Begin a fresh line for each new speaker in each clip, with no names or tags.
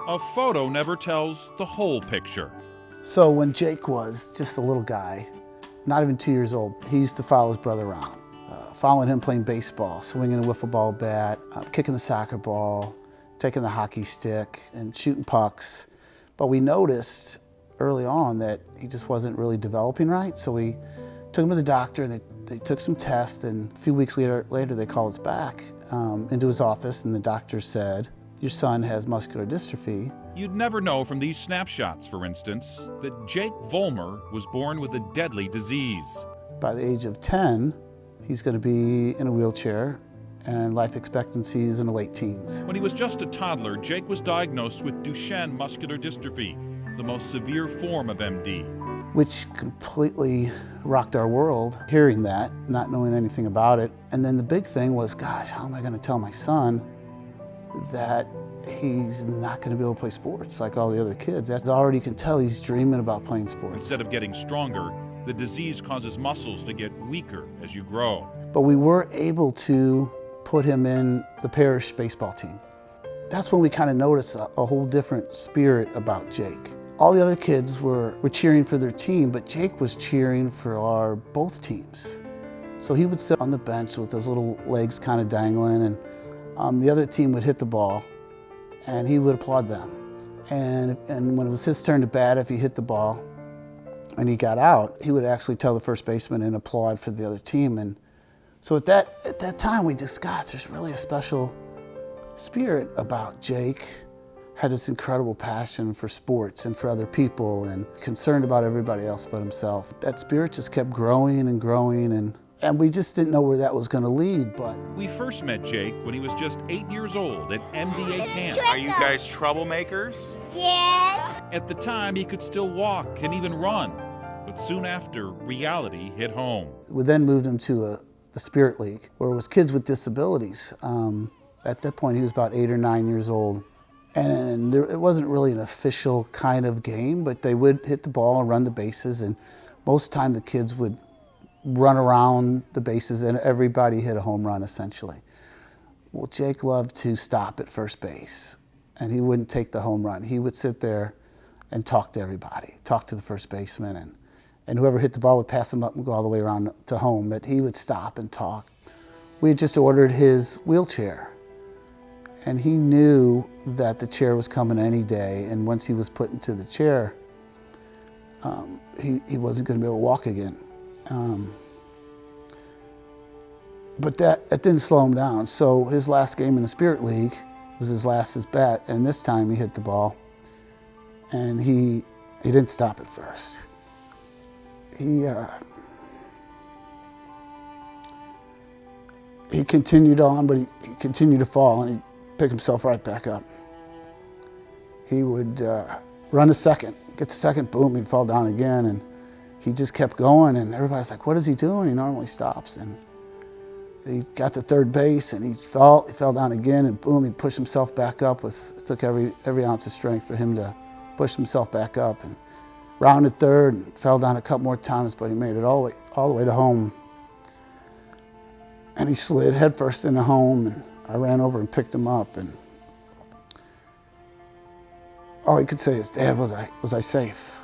a photo never tells the whole picture.
So when Jake was just a little guy, not even 2 years old, he used to follow his brother around. Following him playing baseball, swinging the wiffle ball bat, kicking the soccer ball, taking the hockey stick, and shooting pucks. But we noticed early on that he just wasn't really developing right, so we took him to the doctor, and they took some tests, and a few weeks later they called us back into his office, and the doctor said, "Your son has muscular dystrophy."
You'd never know from these snapshots, for instance, that Jake Vollmer was born with a deadly disease.
By the age of 10, he's going to be in a wheelchair, and life expectancy is in the late teens.
When he was just a toddler, Jake was diagnosed with Duchenne muscular dystrophy, the most severe form of MD.
Which completely rocked our world, hearing that, not knowing anything about it. And then the big thing was, gosh, how am I going to tell my son that he's not going to be able to play sports like all the other kids? That's already, you can tell he's dreaming about playing sports.
Instead of getting stronger, the disease causes muscles to get weaker as you grow.
But we were able to put him in the parish baseball team. That's when we kind of noticed a whole different spirit about Jake. All the other kids were cheering for their team, but Jake was cheering for both teams. So he would sit on the bench with his little legs kind of dangling, and the other team would hit the ball, and he would applaud them. And when it was his turn to bat, if he hit the ball and he got out, he would actually tell the first baseman and applaud for the other team. And so at that time, we just, gosh, there's really a special spirit about Jake. Had this incredible passion for sports and for other people, and concerned about everybody else but himself. That spirit just kept growing and growing, and we just didn't know where that was going to lead. But
we first met Jake when he was just 8 years old at MDA camp.
Are you guys troublemakers?
Yes.
At the time, he could still walk and even run, but soon after, reality hit home.
We then moved him to the Spirit League, where it was kids with disabilities. At that point, he was about 8 or 9 years old. And it wasn't really an official kind of game, but they would hit the ball and run the bases, and most of the time the kids would run around the bases and everybody hit a home run, essentially. Well, Jake loved to stop at first base, and he wouldn't take the home run. He would sit there and talk to everybody, talk to the first baseman, and whoever hit the ball would pass him up and go all the way around to home, but he would stop and talk. We had just ordered his wheelchair, and he knew that the chair was coming any day, and once he was put into the chair, he wasn't going to be able to walk again. But that didn't slow him down. So his last game in the Spirit League was his last at bat, and this time he hit the ball, and he didn't stop at first. He continued on, but he continued to fall, and he'd pick himself right back up. He would run a second, get to second, boom, he'd fall down again, and he just kept going, and everybody's like, what is he doing? He normally stops. And he got to third base, and he fell down again, and boom, he'd push himself back up. It took every ounce of strength for him to push himself back up, and rounded third, and fell down a couple more times, but he made it all the way to home. And he slid headfirst into home, and I ran over and picked him up, and all he could say is, "Dad, was I safe?"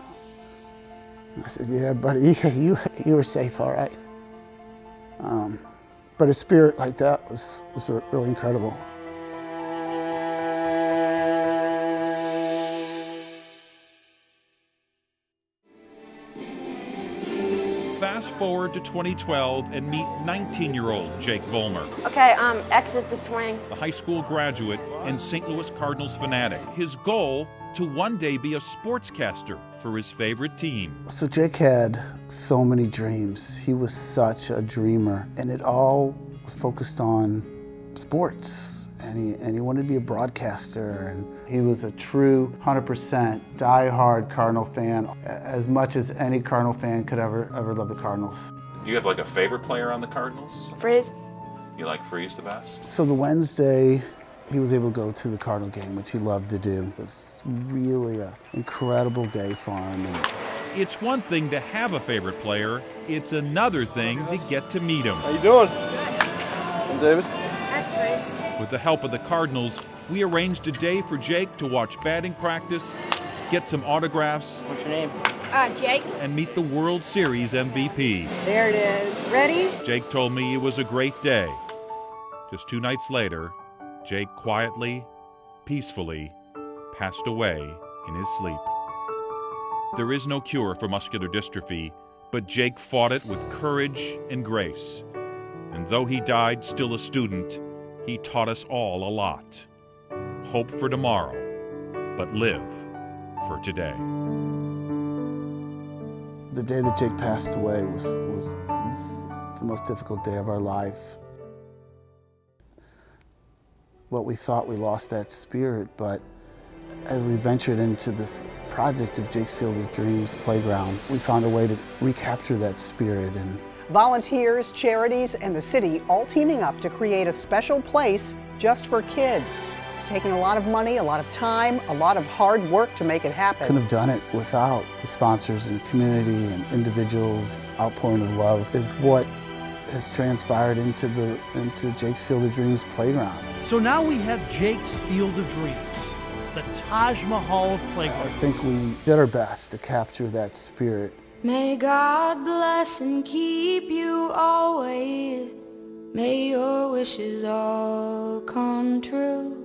I said, "Yeah, buddy, you were safe, all right." But a spirit like that was really incredible.
Fast forward to 2012 and meet 19-year-old Jake Vollmer.
Okay, exit the swing.
A high school graduate and St. Louis Cardinals fanatic. His goal, to one day be a sportscaster for his favorite team.
So Jake had so many dreams. He was such a dreamer, and it all was focused on sports. And he wanted to be a broadcaster, and he was a true 100% die-hard Cardinal fan, as much as any Cardinal fan could ever love the Cardinals.
Do you have like a favorite player on the Cardinals?
Freeze.
You like Freeze the best?
So the Wednesday, he was able to go to the Cardinal game, which he loved to do. It was really an incredible day for him.
It's one thing to have a favorite player, it's another thing to get to meet him.
How you doing? I'm David.
That's Freeze.
With the help of the Cardinals, we arranged a day for Jake to watch batting practice, get some autographs,
What's your name?
Jake.
and meet the World Series MVP.
There it is. Ready?
Jake told me it was a great day. Just 2 nights later, Jake quietly, peacefully passed away in his sleep. There is no cure for muscular dystrophy, but Jake fought it with courage and grace. And though he died still a student, he taught us all a lot. Hope for tomorrow, but live for today.
The day that Jake passed away was the most difficult day of our life. What we thought we lost that spirit, but as we ventured into this project of Jake's Field of Dreams Playground, we found a way to recapture that spirit. And
Volunteers, charities, and the city all teaming up to create a special place just for kids. It's taken a lot of money, a lot of time, a lot of hard work to make it happen.
couldn't have done it without the sponsors and the community and individuals. Outpouring of love is what has transpired into Jake's Field of Dreams Playground.
So now we have Jake's Field of Dreams, the Taj Mahal of
I
playgrounds.
think we did our best to capture that spirit.
May God bless and keep you always. May your wishes all come true.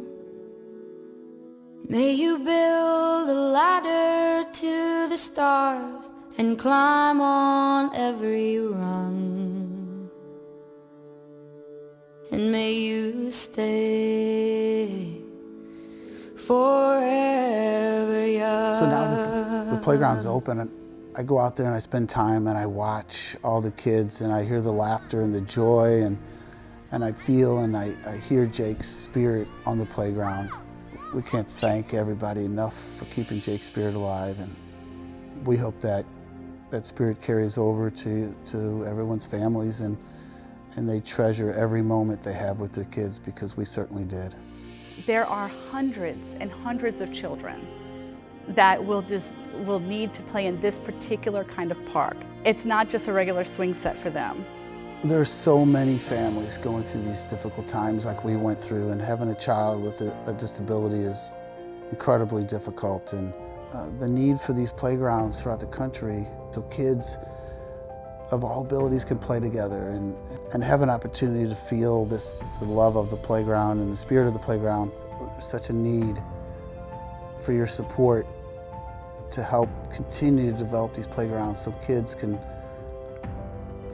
May you build a ladder to the stars and climb on every rung. And may you stay forever young.
So now that the playground's open, I go out there and I spend time and I watch all the kids and I hear the laughter and the joy and I feel and I hear Jake's spirit on the playground. We can't thank everybody enough for keeping Jake's spirit alive, and we hope that that spirit carries over to everyone's families and they treasure every moment they have with their kids, because we certainly did.
There are hundreds and hundreds of children that will need to play in this particular kind of park. It's not just a regular swing set for them.
There are so many families going through these difficult times like we went through, and having a child with a disability is incredibly difficult. And the need for these playgrounds throughout the country so kids of all abilities can play together and have an opportunity to feel the love of the playground and the spirit of the playground. There's such a need for your support to help continue to develop these playgrounds so kids can,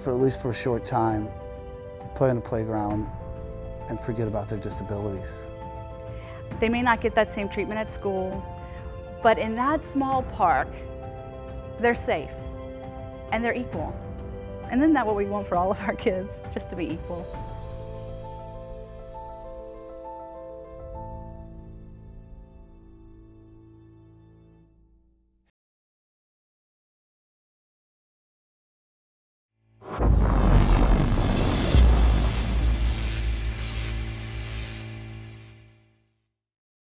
for at least for a short time, play in a playground and forget about their disabilities.
They may not get that same treatment at school, but in that small park, they're safe and they're equal. And isn't that what we want for all of our kids, just to be equal?